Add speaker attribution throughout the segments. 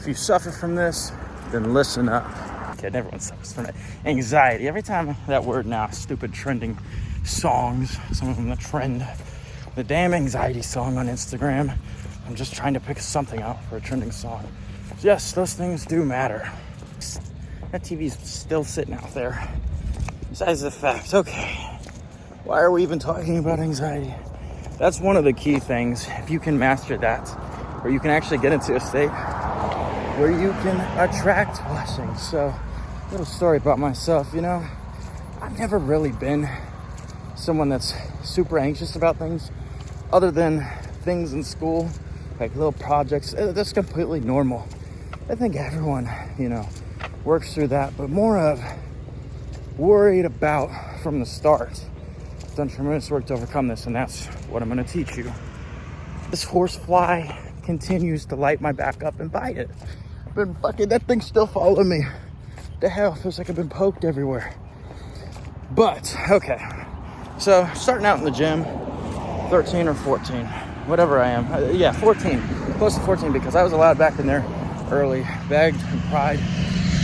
Speaker 1: you suffer from this, then listen up. Okay, everyone suffers from it. Anxiety. Every time that word now, stupid trending songs, some of them that trend. The damn anxiety song on Instagram. I'm just trying to pick something out for a trending song. Yes, those things do matter. That TV's still sitting out there. Besides the fact, okay, why are we even talking about anxiety? That's one of the key things. If you can master that, or you can actually get into a state where you can attract blessings. So, little story about myself, I've never really been someone that's super anxious about things, other than things in school, like little projects. That's completely normal. I think everyone, works through that, but more of worried about from the start. I've done tremendous work to overcome this, and that's what I'm going to teach you. This horsefly continues to light my back up and bite it. That thing still following me. The hell, feels like I've been poked everywhere. But, okay. So, starting out in the gym, 13 or 14, whatever I am. 14, close to 14, because I was allowed back in there early. Begged and cried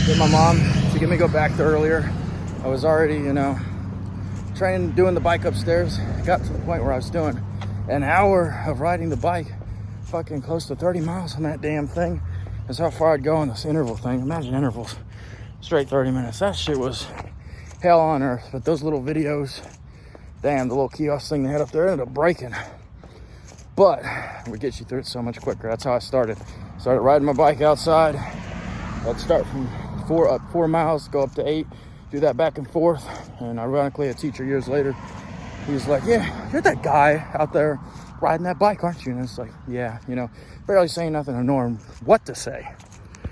Speaker 1: with my mom to get me go back there earlier. I was already, training, doing the bike upstairs. Got to the point where I was doing an hour of riding the bike, fucking close to 30 miles on that damn thing. That's how far I'd go on this interval thing. Imagine intervals, straight 30 minutes. That shit was hell on earth. But those little videos, damn, the little kiosk thing they had up there ended up breaking. But it would get you through it so much quicker. That's how I started. Started riding my bike outside. I'd start from 4 miles, go up to 8, do that back and forth. And ironically, a teacher years later, he was like, yeah, you're that guy out there riding that bike, aren't you? And it's like, yeah, barely saying nothing to know what to say.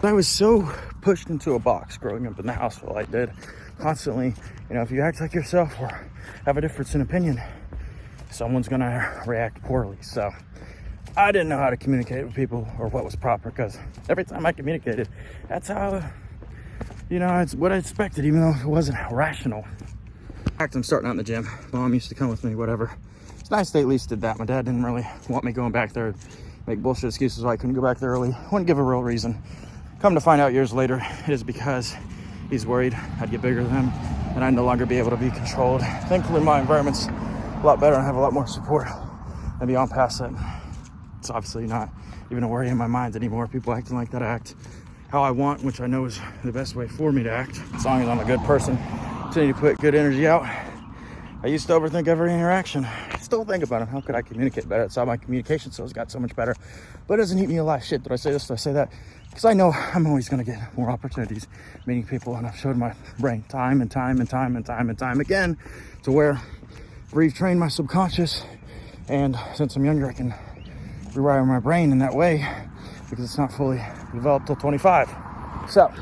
Speaker 1: I was so pushed into a box growing up in the household I did. Constantly, if you act like yourself or have a difference in opinion, someone's gonna react poorly. So I didn't know how to communicate with people or what was proper, because every time I communicated, that's how, it's what I expected, even though it wasn't rational. In fact, I'm starting out in the gym. Mom used to come with me, whatever. It's nice they at least did that. My dad didn't really want me going back there, make bullshit excuses why I couldn't go back there early. Wouldn't give a real reason. Come to find out years later, it is because he's worried I'd get bigger than him and I'd no longer be able to be controlled. Thankfully, my environment's a lot better and I have a lot more support. And beyond past that, it's obviously not even a worry in my mind anymore. People acting like that, I act how I want, which I know is the best way for me to act. As long as I'm a good person, continue to put good energy out. I used to overthink every interaction. I still think about it. How could I communicate better? That's how my communication skills got so much better. But it doesn't eat me alive. Shit, did I say this? Did I say that? Because I know I'm always going to get more opportunities meeting people, and I've showed my brain time and time again to where I've trained my subconscious, and since I'm younger I can rewire my brain in that way because it's not fully developed till 25. So,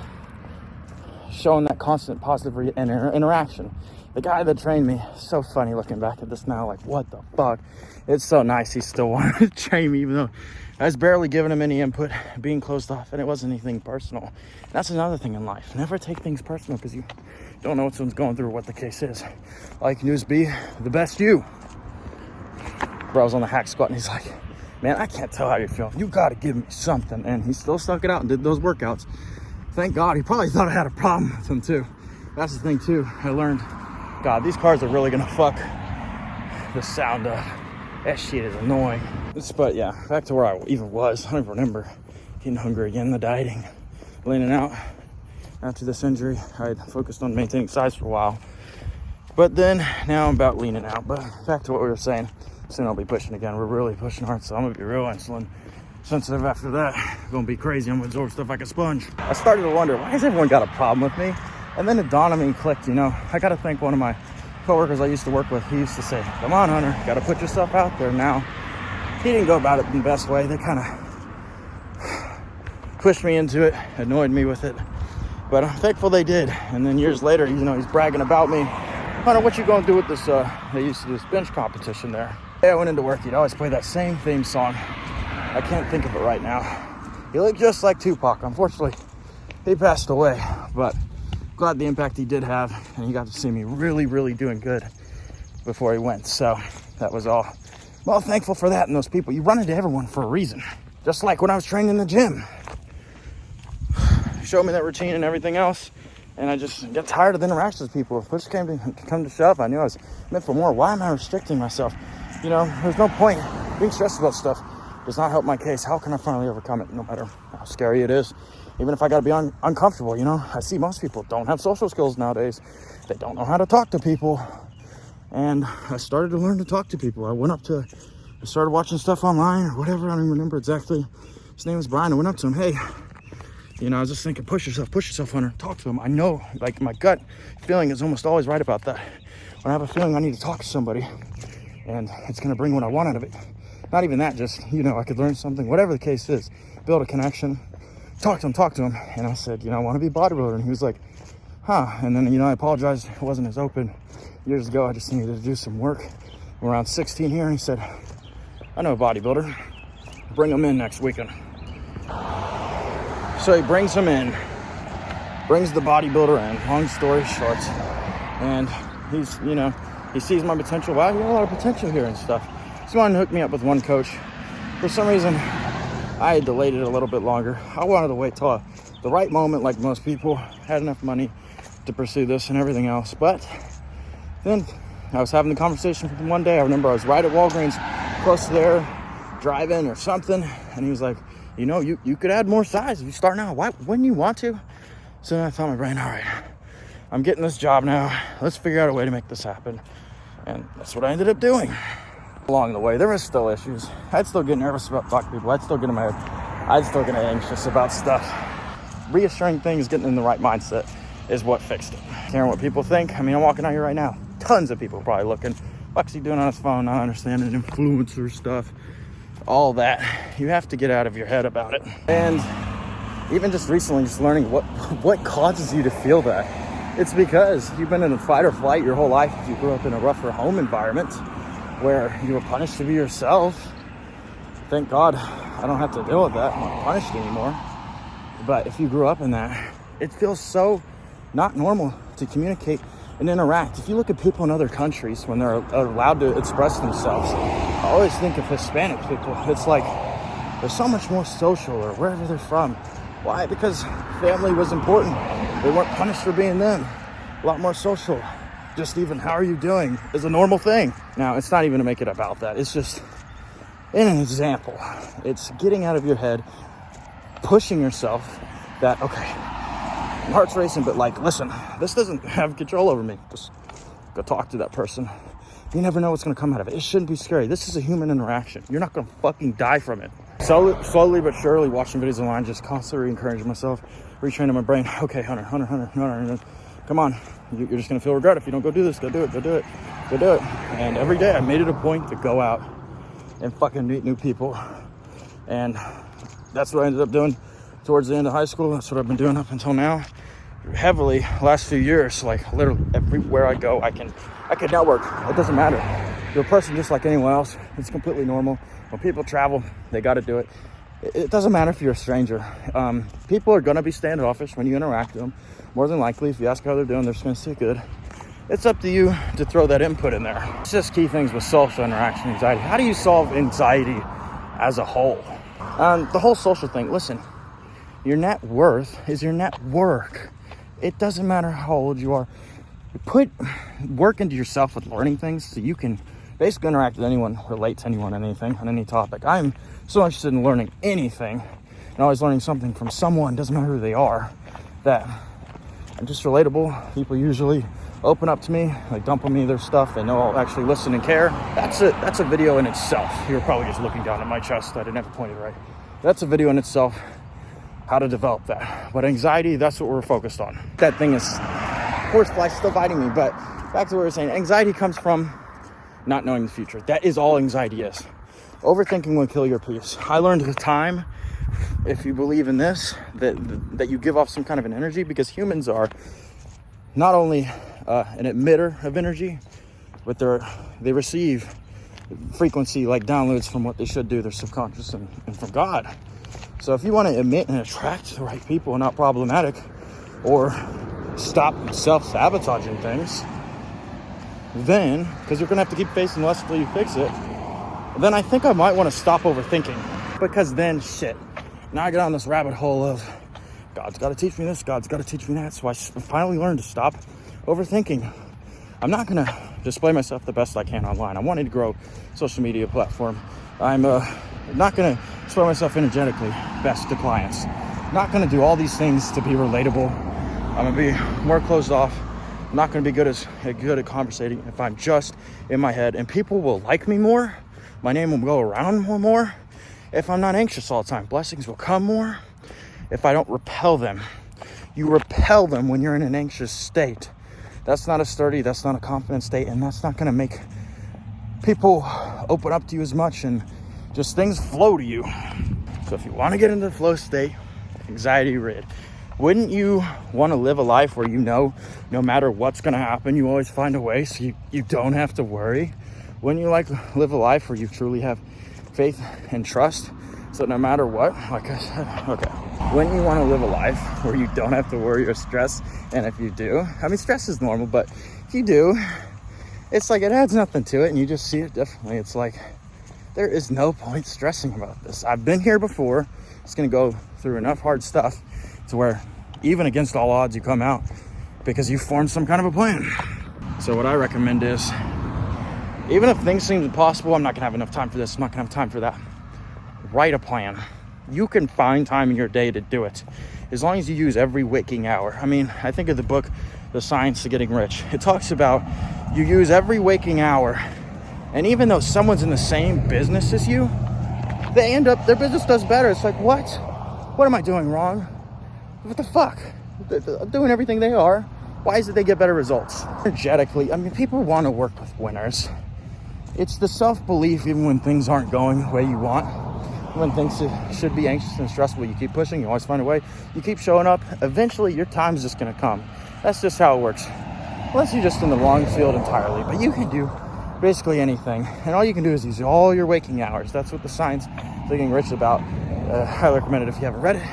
Speaker 1: showing that constant positive interaction. The guy that trained me, so funny looking back at this now, like, what the fuck? It's so nice he still wanted to train me, even though I was barely giving him any input, being closed off, and it wasn't anything personal. And that's another thing in life. Never take things personal, because you don't know what someone's going through or what the case is. All you can do is be the best you. Bro, I was on the hack squat, and he's like, man, I can't tell how you're feeling. You got to give me something. And he still stuck it out and did those workouts. Thank God. He probably thought I had a problem with him, too. That's the thing, too. I learned, God, these cars are really going to fuck the sound up. That shit is annoying. But yeah, back to where I even was. I don't even remember getting hungry again, the dieting, leaning out. After this injury, I had focused on maintaining size for a while. But then, now I'm about leaning out. But back to what we were saying. Soon I'll be pushing again. We're really pushing hard, so I'm going to be real insulin sensitive after that. I'm going to be crazy. I'm going to absorb stuff like a sponge. I started to wonder, why has everyone got a problem with me? And then it dawned on me and clicked, I got to thank one of my coworkers I used to work with. He used to say, come on, Hunter, got to put yourself out there now. He didn't go about it in the best way. They kind of pushed me into it, annoyed me with it. But I'm thankful they did. And then years later, he's bragging about me. Hunter, what you going to do with this? They used to do this bench competition there. I went into work. He'd always play that same theme song. I can't think of it right now. He looked just like Tupac. Unfortunately, he passed away. But glad the impact he did have, and he got to see me really, really doing good before he went. So that was all. Well, thankful for that and those people. You run into everyone for a reason. Just like when I was training in the gym. showed me that routine and everything else. And I just get tired of the interactions with people. If push came to shove, I knew I was meant for more. Why am I restricting myself? You know, there's no point. Being stressed about stuff does not help my case. How can I finally overcome it, no matter how scary it is? Even if I got to be uncomfortable, you know? I see most people don't have social skills nowadays. They don't know how to talk to people. And I started to learn to talk to people. I started watching stuff online or whatever. I don't even remember exactly. His name was Brian. I went up to him. Hey, you know, I was just thinking, push yourself, Hunter. Talk to him. I know, like, my gut feeling is almost always right about that. When I have a feeling I need to talk to somebody and it's going to bring what I want out of it. Not even that, just, you know, I could learn something, whatever the case is, build a connection, talk to him. And I said, you know, I want to be a bodybuilder. And he was like, huh. And then, you know, I apologized. It wasn't as open years ago. I just needed to do some work. I'm around 16 here. And he said, I know a bodybuilder. Bring him in next weekend. So he brings him in, brings the bodybuilder in, long story short. And he's, you know, he sees my potential. Wow, you got a lot of potential here and stuff. He's wanted to hook me up with one coach. For some reason, I had delayed it a little bit longer. I wanted to wait till the right moment, like most people, had enough money to pursue this and everything else. But then I was having the conversation with him one day. I remember I was right at Walgreens, close to there, driving or something. And he was like, you know, you could add more size if you start now. Why wouldn't you want to? So then I thought in my brain, all right, I'm getting this job now. Let's figure out a way to make this happen. And that's what I ended up doing. Along the way, there was still issues. I'd still get nervous about talking to people. I'd still get in my head. I'd still get anxious about stuff. Reassuring things, getting in the right mindset is what fixed it. Caring what people think. I mean, I'm walking out here right now. Tons of people probably looking. What's he doing on his phone? Not understanding influencer stuff. All that. You have to get out of your head about it. And even just recently, just learning what causes you to feel that. It's because you've been in a fight or flight your whole life. If you grew up in a rougher home environment where you were punished to be yourself, thank God I don't have to deal with that. I'm not punished anymore. But if you grew up in that, it feels so not normal to communicate and interact. If you look at people in other countries when they're allowed to express themselves, I always think of Hispanic people. It's like they're so much more social, or wherever they're from. Why? Because family was important. They weren't punished for being them. A lot more social. Just even how are you doing is a normal thing. Now, it's not even to make it about that. It's just an example. It's getting out of your head, pushing yourself that, okay, my heart's racing, but like, listen, this doesn't have control over me. Just go talk to that person. You never know what's going to come out of it. It shouldn't be scary. This is a human interaction. You're not going to fucking die from it. Slowly but surely, watching videos online, just constantly encouraging myself, retraining my brain. Okay, Hunter, come on. You're just going to feel regret if you don't go do this. Go do it. And every day I made it a point to go out and fucking meet new people. And that's what I ended up doing towards the end of high school. That's what I've been doing up until now. Heavily last few years, like literally everywhere I go, I can network. It doesn't matter. You're a person just like anyone else. It's completely normal. When people travel, they got to do it. It doesn't matter if you're a stranger. People are going to be standoffish when you interact with them. More than likely, if you ask how they're doing, they're just going to say good. It's up to you to throw that input in there. It's just key things with social interaction anxiety. How do you solve anxiety as a whole? The whole social thing, listen, your net worth is your network. It doesn't matter how old you are. Put work into yourself with learning things so you can basically interact with anyone, relate to anyone, anything, on any topic. I'm so interested in learning anything and always learning something from someone, doesn't matter who they are, that I'm just relatable. People usually open up to me, like dump on me their stuff. They know I'll actually listen and care. That's a video in itself. You're probably just looking down at my chest. I didn't have it pointed right. That's a video in itself, how to develop that. But anxiety, that's what we're focused on. That thing is, horsefly still biting me, but back to what we were saying. Anxiety comes from not knowing the future. That is all anxiety is. Overthinking will kill your peace. I learned with time, if you believe in this, that you give off some kind of an energy, because humans are not only an emitter of energy, but they receive frequency like downloads from what they should do, their subconscious and from God. So if you want to emit and attract the right people and not problematic, or stop self-sabotaging things, then, because you're going to have to keep facing less until you fix it, then I think I might want to stop overthinking. Because then, shit, now I get on this rabbit hole of God's got to teach me this, God's got to teach me that. So I finally learned to stop overthinking. I'm not going to display myself the best I can online. I'm wanting to grow social media platform. I'm not going to display myself energetically best to clients. Not going to do all these things to be relatable. I'm going to be more closed off. I'm not going to be good at conversating if I'm just in my head. And people will like me more. My name will go around more if I'm not anxious all the time. Blessings will come more if I don't repel them. You repel them when you're in an anxious state. That's not a sturdy, that's not a confident state, and that's not going to make people open up to you as much, and just things flow to you. So if you want to get into the flow state, anxiety rid, wouldn't you want to live a life where you know no matter what's going to happen, you always find a way so you don't have to worry? Wouldn't you like to live a life where you truly have faith and trust, so no matter what, like I said, okay. Wouldn't you want to live a life where you don't have to worry or stress? And if you do, I mean, stress is normal, but if you do, it's like it adds nothing to it, and you just see it differently. It's like there is no point stressing about this. I've been here before. It's going to go through enough hard stuff to where even against all odds, you come out because you formed some kind of a plan. So what I recommend is, even if things seem impossible, I'm not going to have enough time for this, I'm not going to have time for that. Write a plan. You can find time in your day to do it, as long as you use every waking hour. I mean, I think of the book, The Science of Getting Rich. It talks about you use every waking hour, and even though someone's in the same business as you, they end up, their business does better. It's like, what? What am I doing wrong? What the fuck? They're doing everything they are. Why is it they get better results? Energetically, I mean, people want to work with winners. It's the self-belief, even when things aren't going the way you want. When things should be anxious and stressful, you keep pushing, you always find a way. You keep showing up, eventually your time's just going to come. That's just how it works. Unless you're just in the wrong field entirely. But you can do basically anything. And all you can do is use all your waking hours. That's what The Science of Getting Rich is about. Highly recommend it if you haven't read it.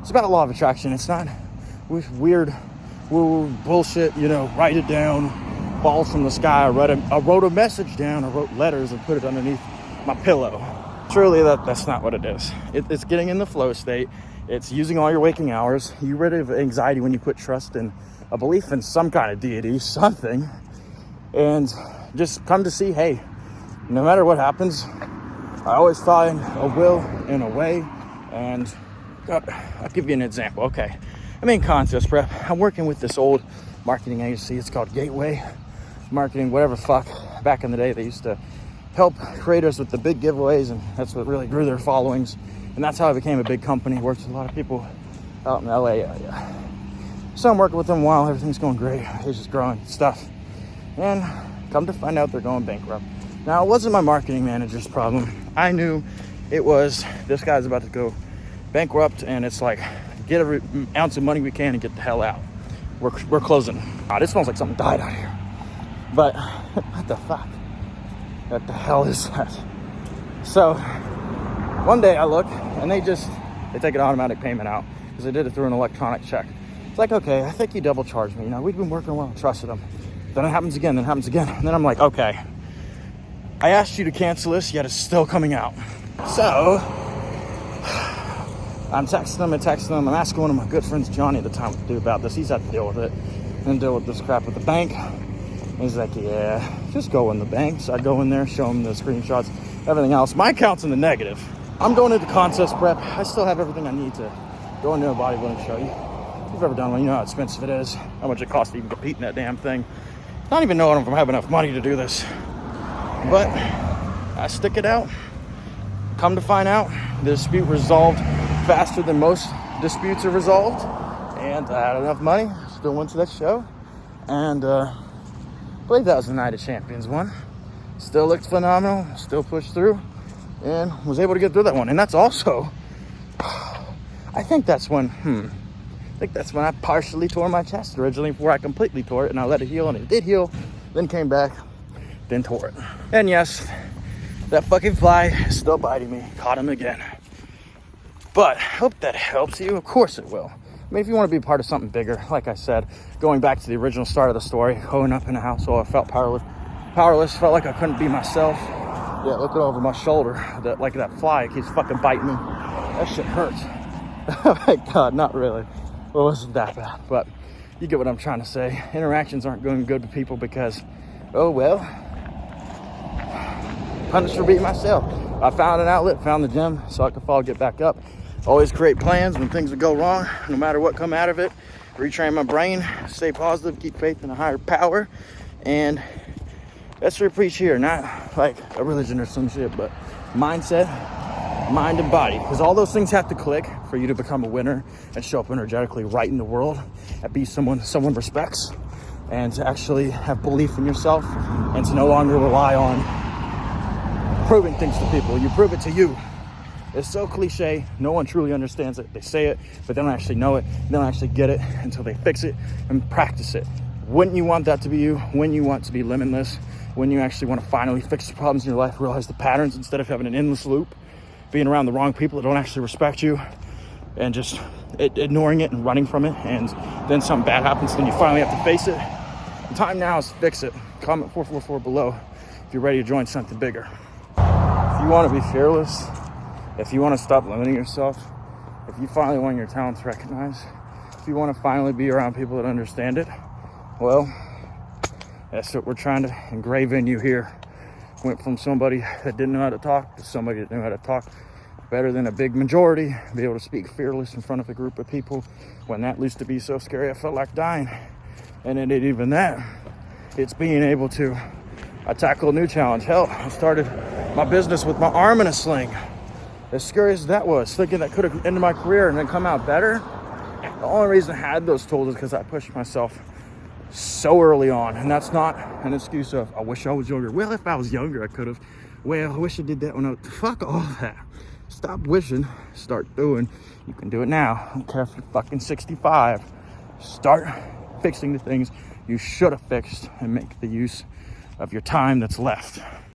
Speaker 1: It's about law of attraction. It's not weird woo bullshit, write it down, falls from the sky. I wrote a message down, I wrote letters and put it underneath my pillow. Truly, that's not what it is. It's getting in the flow state. It's using all your waking hours. You rid of anxiety when you put trust in a belief in some kind of deity, something, and just come to see, hey, no matter what happens, I always find a will and a way. And I'll give you an example. Okay, I'm in contest prep. I'm working with this old marketing agency. It's called Gateway Marketing, whatever fuck. Back in the day, they used to help creators with the big giveaways, and that's what really grew their followings. And that's how I became a big company. Worked with a lot of people out in the LA area. So I'm working with them while everything's going great. It's just growing stuff. And come to find out they're going bankrupt. Now, it wasn't my marketing manager's problem. I knew it was, this guy's about to go bankrupt, and it's like, get every ounce of money we can and get the hell out. We're closing. This smells like something died out here. But what the fuck? What the hell is that? So one day I look, and they take an automatic payment out because they did it through an electronic check. It's like, okay, I think you double charged me. We've been working well and trusted them. Then it happens again, And then I'm like, okay, I asked you to cancel this, yet it's still coming out. So I'm texting them. I'm asking one of my good friends, Johnny, at the time, what to do about this. He's had to deal with it and deal with this crap with the bank. And he's like, yeah, just go in the bank. So I go in there, show him the screenshots, everything else. My account's in the negative. I'm going into contest prep. I still have everything I need to go into a bodybuilding show. If you've ever done one, you know how expensive it is, how much it costs to even compete in that damn thing. I don't even know if I have enough money to do this. But I stick it out. Come to find out, the dispute resolved faster than most disputes are resolved. And I had enough money, still went to that show. And I believe that was the Night of Champions one. Still looked phenomenal, still pushed through, and was able to get through that one. And that's also, I think that's when I partially tore my chest originally before I completely tore it, and I let it heal, and it did heal, then came back, then tore it. And yes, that fucking fly is still biting me. Caught him again. But hope that helps you. Of course it will. I mean, if you want to be part of something bigger, like I said, going back to the original start of the story, growing up in a household, I felt powerless, felt like I couldn't be myself. Yeah, looking over my shoulder, that fly keeps fucking biting me. That shit hurts. Oh my God, not really. Well, it wasn't that bad, but you get what I'm trying to say. Interactions aren't going good with people because, oh well, punished for being myself. I found an outlet, found the gym, so I could fall, get back up. Always create plans when things would go wrong, no matter what come out of it. Retrain my brain, stay positive, keep faith in a higher power, and that's what we preach here. Not like a religion or some shit, but mindset, mind and body, because all those things have to click for you to become a winner and show up energetically right in the world and be someone respects, and to actually have belief in yourself and to no longer rely on proving things to people. You prove it to you. It's so cliche. No one truly understands it. They say it, but they don't actually know it. They don't actually get it until they fix it and practice it. Wouldn't you want that to be you? When you want to be limitless? When you actually want to finally fix the problems in your life, realize the patterns instead of having an endless loop, being around the wrong people that don't actually respect you, and just ignoring it and running from it, and then something bad happens, then you finally have to face it. The time now is to fix it. Comment 444 below if you're ready to join something bigger. If you want to be fearless, if you want to stop limiting yourself, if you finally want your talents recognized, if you want to finally be around people that understand it, well, that's what we're trying to engrave in you here. Went from somebody that didn't know how to talk to somebody that knew how to talk better than a big majority, be able to speak fearless in front of a group of people when that used to be so scary I felt like dying. And it ain't even that. It's being able to tackle a new challenge. Hell, I started my business with my arm in a sling. As scary as that was, thinking that could have ended my career and then come out better. The only reason I had those tools is because I pushed myself so early on. And that's not an excuse of, I wish I was younger. Well, if I was younger, I could have. Well, I wish I did that when I was... Fuck all that. Stop wishing, start doing. You can do it now. I don't care if you're fucking 65. Start fixing the things you should have fixed and make the use of your time that's left.